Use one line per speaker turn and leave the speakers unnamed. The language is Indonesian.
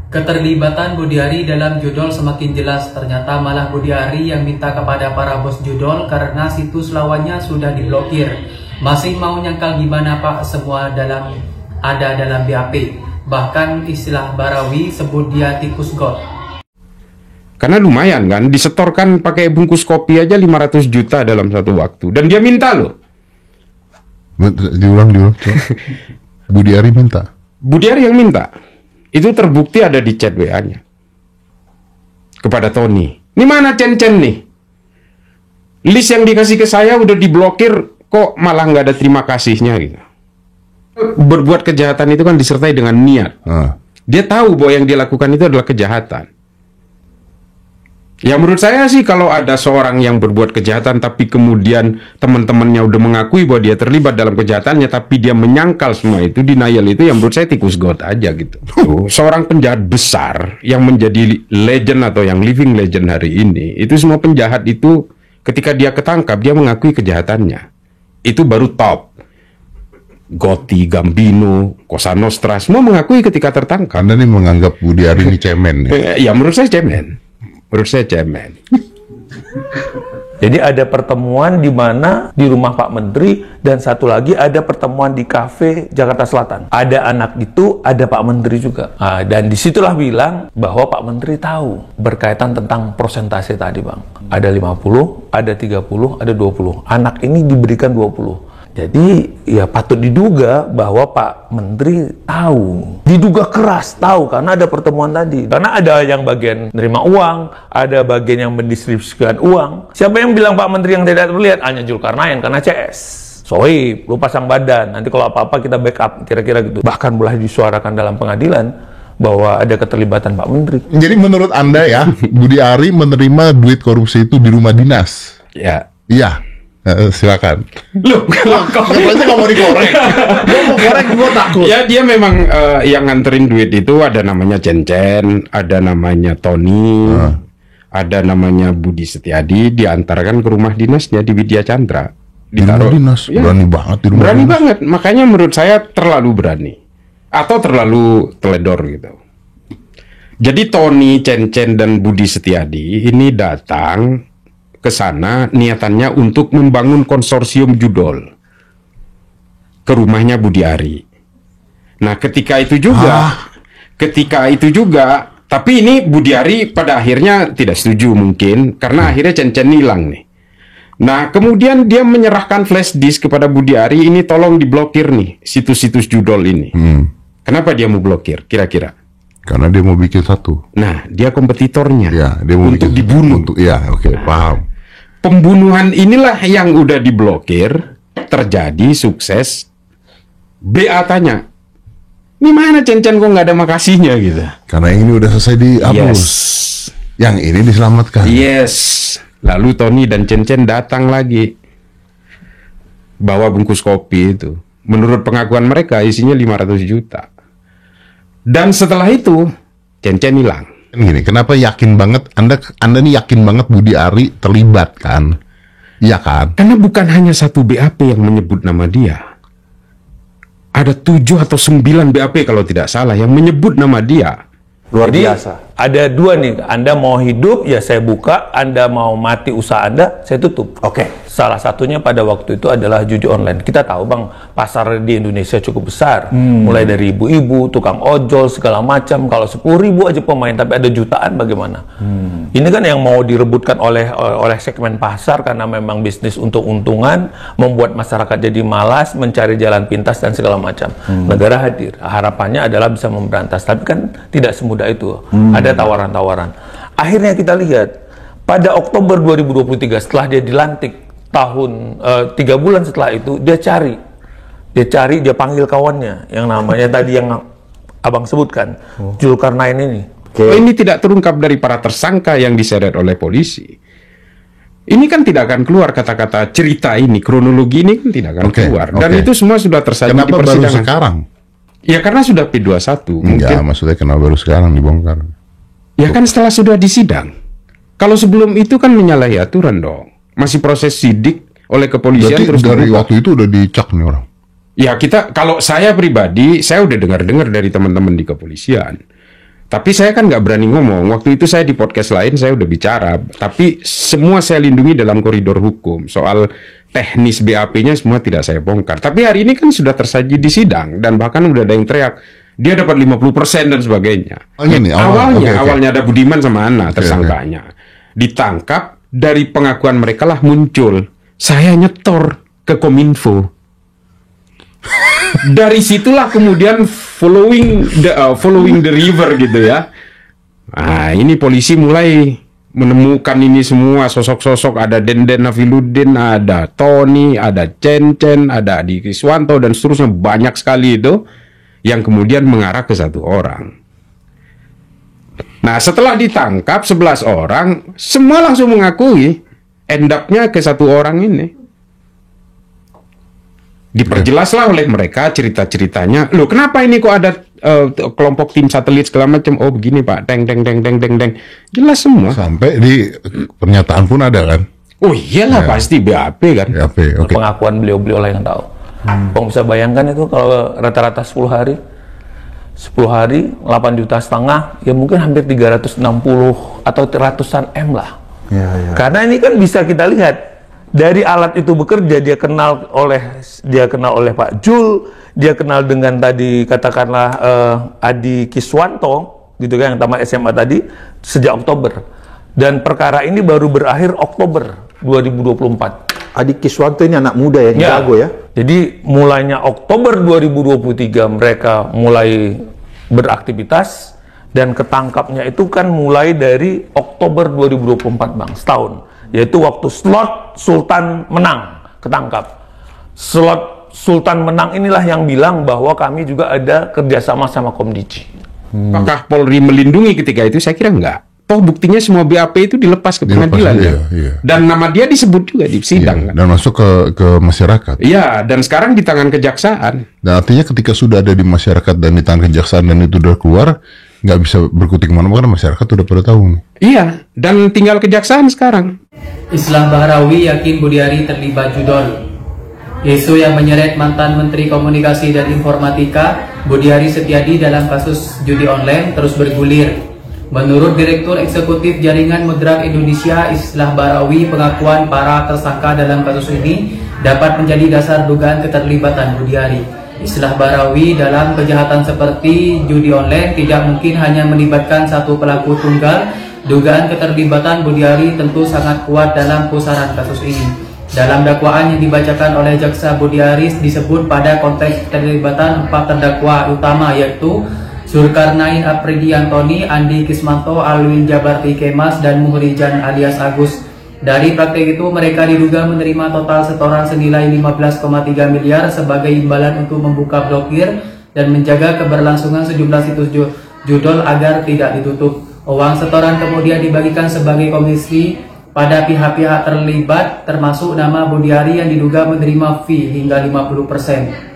Keterlibatan Budiari dalam judol semakin jelas, ternyata malah Budiari yang minta kepada para bos judol karena situs lawannya sudah diblokir. Masih mau nyangkal gimana Pak, semua ada dalam BAP. Bahkan istilah Barawi sebut dia tikus god.
Karena lumayan kan, disetorkan pakai bungkus kopi aja 500 juta dalam satu waktu. Dan dia minta loh.
Diulang. Budiari minta.
Budiari yang minta. Itu terbukti ada di chat WA-nya. Kepada Tony. Ini mana Cen-Cen nih? List yang dikasih ke saya udah diblokir, kok malah nggak ada terima kasihnya gitu. Berbuat kejahatan itu kan disertai dengan niat. Dia tahu bahwa yang dia lakukan itu adalah kejahatan. Ya menurut saya sih kalau ada seorang yang berbuat kejahatan tapi kemudian teman-temannya udah mengakui bahwa dia terlibat dalam kejahatannya tapi dia menyangkal semua itu, denial itu, yang menurut saya tikus god aja gitu. Seorang penjahat besar yang menjadi legend atau yang living legend hari ini, itu semua penjahat itu ketika dia ketangkap dia mengakui kejahatannya. Itu baru top. Gotti, Gambino, Cosa Nostra semua mengakui ketika tertangkap.
Anda nih menganggap Budiari ini cemen ya?
Ya menurut saya cemen.
Jadi ada pertemuan di mana di rumah Pak Menteri, dan satu lagi ada pertemuan di kafe Jakarta Selatan. Ada anak itu, ada Pak Menteri juga. Dan disitulah bilang bahwa Pak Menteri tahu berkaitan tentang persentase tadi Bang. Ada 50, ada 30, ada 20. Anak ini diberikan 20. Jadi ya patut diduga bahwa Pak Menteri tahu, diduga keras tahu karena ada pertemuan tadi. Karena ada yang bagian nerima uang, ada bagian yang mendistribusikan uang. Siapa yang bilang Pak Menteri yang tidak terlihat? Hanya Zulkarnain karena CS. Sohib, lu pasang badan, nanti kalau apa-apa kita backup, kira-kira gitu. Bahkan boleh disuarakan dalam pengadilan bahwa ada keterlibatan Pak Menteri.
Jadi menurut Anda ya, Budiari menerima duit korupsi itu di rumah dinas?
Ya.
Iya. Silakan.
Loh,
Pokoknya nggak mau digoreng. Gue mau goreng, gue takut.
Ya dia memang yang nganterin duit itu ada namanya Cen-Cen, ada namanya Tony, ada namanya Budi Setiadi, diantarkan ke rumah dinasnya di Widya Chandra.
Di rumah dinas, ya. Berani banget di rumah
berani
dinas.
Banget, makanya menurut saya terlalu berani. Atau terlalu teledor gitu. Jadi Tony, Cen-Cen, dan Budi Setiadi ini datang ke sana niatannya untuk membangun konsorsium judol ke rumahnya Budiari. Nah, ketika itu juga, tapi ini Budiari pada akhirnya tidak setuju mungkin karena akhirnya Cen-Cen hilang nih. Nah, kemudian dia menyerahkan flash disk kepada Budiari, ini tolong diblokir nih situs-situs judol ini. Kenapa dia mau blokir kira-kira?
Karena dia mau bikin satu.
Nah, dia kompetitornya.
Ya, dia mau
untuk
bikin
dibunuh.
Oke, paham.
Pembunuhan inilah yang udah diblokir, terjadi, sukses. BA tanya, ini mana Cen-Cen kok nggak ada makasihnya gitu?
Karena ini udah selesai dihapus. Yang ini diselamatkan.
Yes. Lalu Tony dan Cen-Cen datang lagi, bawa bungkus kopi itu. Menurut pengakuan mereka isinya 500 juta. Dan setelah itu Cen-Cen hilang.
Gini, kenapa yakin banget Anda nih yakin banget Budiari terlibat kan? Iya kan?
Karena bukan hanya satu BAP yang menyebut nama dia. Ada 7 atau 9 BAP kalau tidak salah yang menyebut nama dia.
Luar biasa. Ada dua nih, Anda mau hidup ya saya buka, Anda mau mati usaha Anda saya tutup. Oke. Salah satunya pada waktu itu adalah judi online. Kita tahu Bang, pasar di Indonesia cukup besar. Mulai dari ibu-ibu, tukang ojol segala macam. Kalau 10.000 aja pemain tapi ada jutaan bagaimana? Ini kan yang mau direbutkan oleh segmen pasar karena memang bisnis untuk untungan, membuat masyarakat jadi malas, mencari jalan pintas dan segala macam. Negara hadir. Harapannya adalah bisa memberantas, tapi kan tidak semudah itu. Ada tawaran-tawaran. Akhirnya kita lihat pada Oktober 2023 setelah dia dilantik, 3 bulan setelah itu dia panggil kawannya yang namanya tadi yang Abang sebutkan, Zulkarnain ini.
Ini tidak terungkap dari para tersangka yang diseret oleh polisi. Ini kan tidak akan keluar kata-kata cerita ini, kronologi ini kan tidak akan keluar. Dan itu semua sudah tersaji di persidangan.
Kenapa baru sekarang?
Ya karena sudah P21.
Enggak, maksudnya kenapa baru sekarang dibongkar?
Ya kan setelah sudah disidang. Kalau sebelum itu kan menyalahi aturan dong. Masih proses sidik oleh kepolisian.
Berarti
terus
dari
dibuka.
waktu itu udah dicak nih orang? Ya
kalau saya pribadi, saya udah dengar-dengar dari teman-teman di kepolisian Tapi saya kan nggak berani ngomong. Waktu itu saya di podcast lain saya udah bicara. Tapi semua saya lindungi dalam koridor hukum. Soal teknis BAP-nya semua tidak saya bongkar. Tapi hari ini kan sudah tersaji di sidang. Dan bahkan udah ada yang teriak, dia dapat 50% dan sebagainya. Awalnya ada Budiman sama Ana tersangkanya. Ditangkap, dari pengakuan mereka lah muncul, saya nyetor ke Kominfo. Dari situlah kemudian following the river gitu ya. Nah, ini polisi mulai menemukan ini semua sosok-sosok, ada Denden Nafiluddin, ada Tony, ada Cen, ada Adi Kiswanto dan seterusnya, banyak sekali itu yang kemudian mengarah ke satu orang. Nah, setelah ditangkap 11 orang, semua langsung mengakui end up-nya ke satu orang ini. Diperjelaslah oleh mereka cerita-ceritanya. Loh, kenapa ini kok ada kelompok tim satelit segala macam? Oh, begini Pak, deng. Jelas semua.
Sampai di pernyataan pun ada kan?
Oh iyalah, pasti BAP kan.
BAP, oke.
Pengakuan beliau-beliau lah yang tahu. Kamu bisa bayangkan itu kalau rata-rata 10 hari 8,5 juta, ya mungkin hampir 360 atau ratusan M lah.
Ya.
Karena ini kan bisa kita lihat dari alat itu bekerja, dia kenal oleh Pak Jul, dia kenal dengan tadi katakanlah Adi Kiswanto gitu kan, yang tamat SMA tadi, sejak Oktober, dan perkara ini baru berakhir Oktober 2024.
Adi Kiswanto ini anak muda yang jago ya.
Jadi mulainya Oktober 2023 mereka mulai beraktivitas, dan ketangkapnya itu kan mulai dari Oktober 2024 Bang, setahun. Yaitu waktu slot Sultan menang, ketangkap. Slot Sultan menang inilah yang bilang bahwa kami juga ada kerjasama sama Komdiji.
Apakah Polri melindungi ketika itu? Saya kira enggak. Toh buktinya semua BAP itu dilepas ke pengadilan ya. Dan nama dia disebut juga di sidang kan.
Dan masuk ke masyarakat.
Iya, dan sekarang di tangan kejaksaan.
Dan artinya ketika sudah ada di masyarakat dan di tangan kejaksaan dan itu udah keluar, nggak bisa berkutik kemana-mana karena masyarakat udah pada tahu.
Iya, dan tinggal kejaksaan sekarang.
Islah Bahrawi yakin Budiari terlibat judol. Isu yang menyeret mantan Menteri Komunikasi dan Informatika Budiari Setiadi dalam kasus judi online terus bergulir. Menurut Direktur Eksekutif Jaringan Mudrak Indonesia Islah Bahrawi, pengakuan para tersangka dalam kasus ini dapat menjadi dasar dugaan keterlibatan Budiari. Islah Bahrawi, dalam kejahatan seperti judi online tidak mungkin hanya melibatkan satu pelaku tunggal. Dugaan keterlibatan Budiari tentu sangat kuat dalam pusaran kasus ini. Dalam dakwaan yang dibacakan oleh jaksa, Budiari disebut pada konteks keterlibatan 4 terdakwa utama, yaitu Zulkarnain Apridi Antoni, Andi Kismanto, Alwin Jabarti Kemas, dan Muhrijan alias Agus. Dari praktek itu mereka diduga menerima total setoran senilai 15,3 miliar sebagai imbalan untuk membuka blokir dan menjaga keberlangsungan sejumlah situs judol agar tidak ditutup. Uang setoran kemudian dibagikan sebagai komisi pada pihak-pihak terlibat, termasuk nama Budiari yang diduga menerima fee hingga 50%.